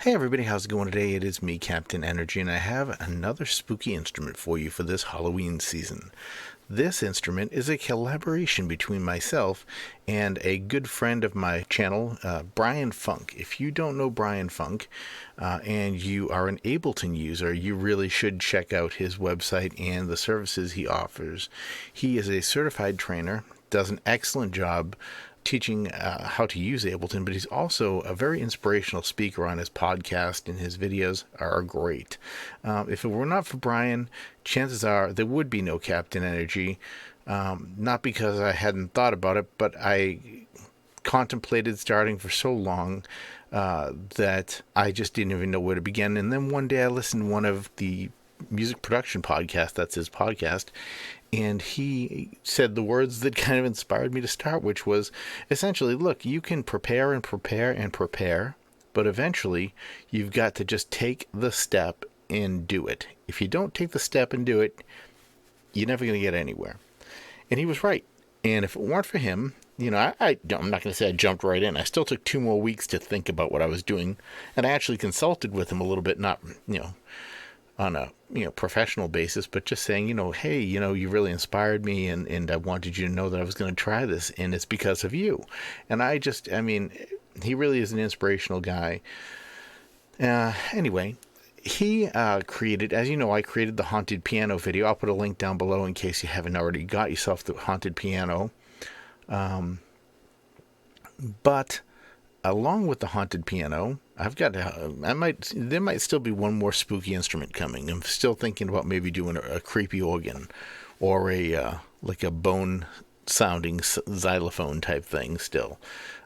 Hey everybody, how's it going today? It is me, Captain Energy, and I have another spooky instrument for you for this Halloween season. This instrument is a collaboration between myself and a good friend of my channel, Brian Funk. If you don't know Brian Funk and you are an Ableton user, you really should check out his website and the services he offers. He is a certified trainer, does an excellent job teaching how to use Ableton, but he's also a very inspirational speaker on his podcast, and his videos are great. If it were not for Brian, chances are there would be no Captain Energy. Not because I hadn't thought about it, but I contemplated starting for so long that I just didn't even know where to begin. And then one day I listened to one of the music production podcasts, that's his podcast, and he said the words that kind of inspired me to start, which was essentially, look, you can prepare and prepare and prepare, but eventually you've got to just take the step and do it. If you don't take the step and do it, you're never going to get anywhere. And he was right. And if it weren't for him, I'm not going to say I jumped right in. I still took 2 more weeks to think about what I was doing. And I actually consulted with him a little bit, not, on a professional basis, but just saying, hey, you really inspired me, and I wanted you to know that I was going to try this, and it's because of you. And he really is an inspirational guy. Anyway, he created, as you know, I created the haunted piano video. I'll put a link down below in case you haven't already got yourself the haunted piano. But along with the haunted piano, there might still be one more spooky instrument coming. I'm still thinking about maybe doing a creepy organ or like a bone sounding xylophone type thing still.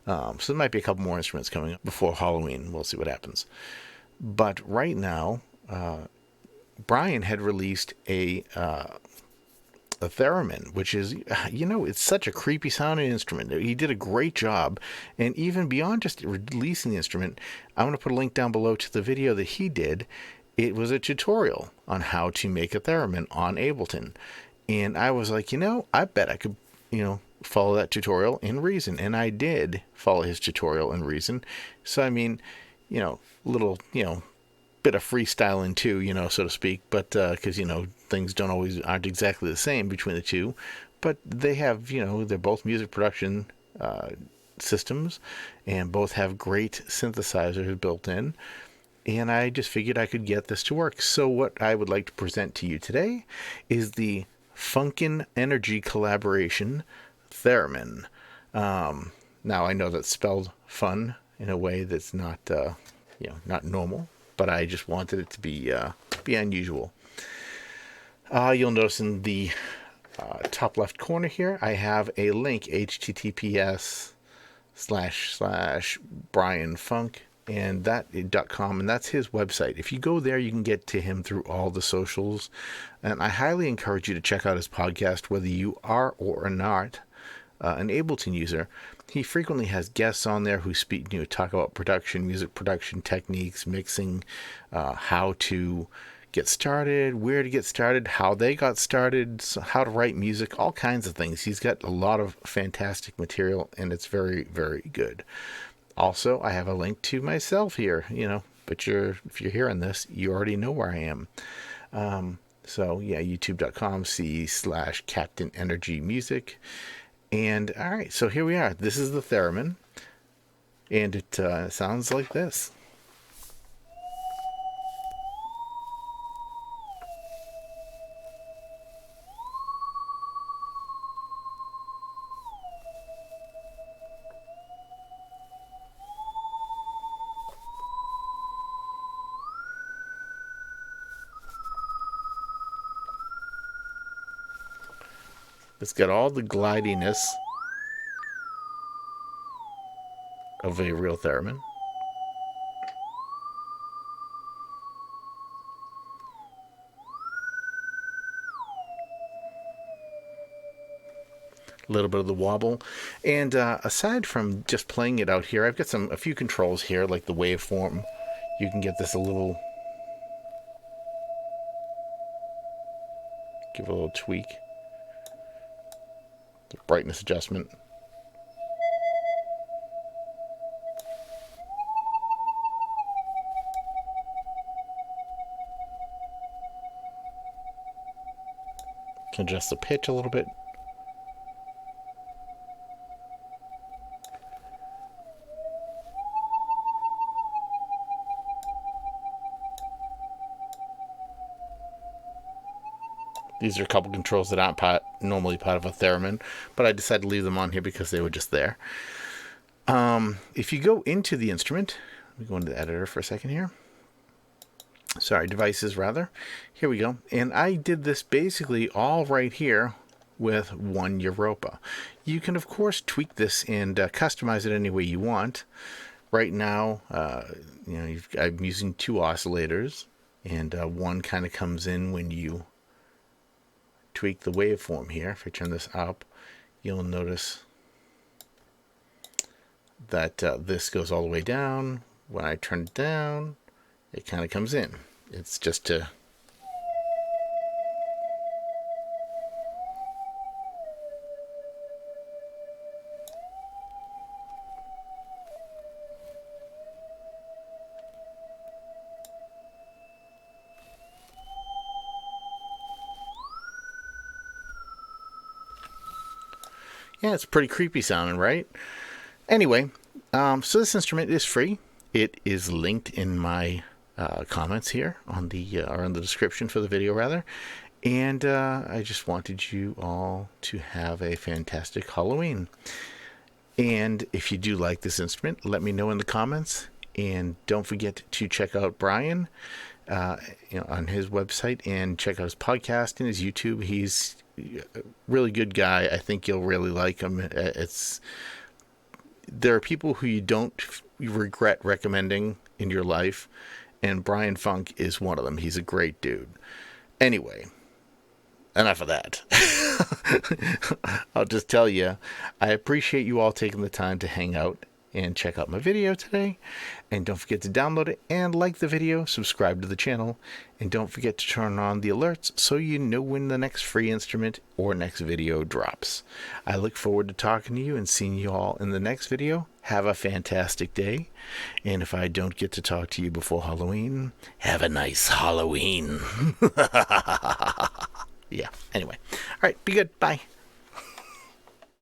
So there might be a couple more instruments coming up before Halloween. We'll see what happens. But right now, Brian had released a Theremin, which is, it's such a creepy sounding instrument. He did a great job. And even beyond just releasing the instrument, I'm going to put a link down below to the video that he did. It was a tutorial on how to make a Theremin on Ableton. And I was like, I bet I could, follow that tutorial in reason. And I did follow his tutorial in reason. So, little, bit of freestyling too, so to speak, but because things aren't exactly the same between the two, but they have, they're both music production systems, and both have great synthesizers built in, and I just figured I could get this to work. So what I would like to present to you today is the Funkin' Energy collaboration Theremin. Now I know that's spelled fun in a way that's not not normal, but I just wanted it to be unusual. You'll notice in the top left corner here, I have a link, https://brianfunk and that.com, and that's his website. If you go there, you can get to him through all the socials, and I highly encourage you to check out his podcast, whether you are or are not an Ableton user. He frequently has guests on there who speak, talk about production, music production techniques, mixing, how to get started, where to get started, how they got started, how to write music, all kinds of things. He's got a lot of fantastic material, and it's very, very good. Also, I have a link to myself here, but if you're hearing this, you already know where I am. So yeah, youtube.com/Captain Energy Music. And all right, so here we are. This is the Theremin, and it sounds like this. It's got all the glidiness of a real Theremin. A little bit of the wobble. And aside from just playing it out here, I've got a few controls here, like the waveform. You can get this give it a little tweak. The brightness adjustment. Adjust the pitch a little bit. These are a couple controls that aren't normally part of a Theremin, but I decided to leave them on here because they were just there. If you go into the instrument, let me go into the editor for a second here. Sorry, devices rather. Here we go. And I did this basically all right here with one Europa. You can, of course, tweak this and customize it any way you want. Right now, I'm using 2 oscillators, and one kind of comes in when you tweak the waveform here. If I turn this up, you'll notice that this goes all the way down. When I turn it down, it kind of comes in. It's just to yeah, it's pretty creepy sounding, right? Anyway, so this instrument is free. It is linked in my comments here on the or in the description for the video rather. And I just wanted you all to have a fantastic Halloween. And if you do like this instrument, let me know in the comments. And don't forget to check out Brian on his website, and check out his podcast and his YouTube. He's a really good guy. I think you'll really like him. There are people who you don't regret recommending in your life, and Brian Funk is one of them. He's a great dude. Anyway, enough of that. I'll just tell you, I appreciate you all taking the time to hang out and check out my video today. And don't forget to download it and like the video, subscribe to the channel, and don't forget to turn on the alerts so you know when the next free instrument or next video drops. I look forward to talking to you and seeing you all in the next video. Have a fantastic day. And if I don't get to talk to you before Halloween, have a nice Halloween. Yeah, anyway. All right, be good. Bye.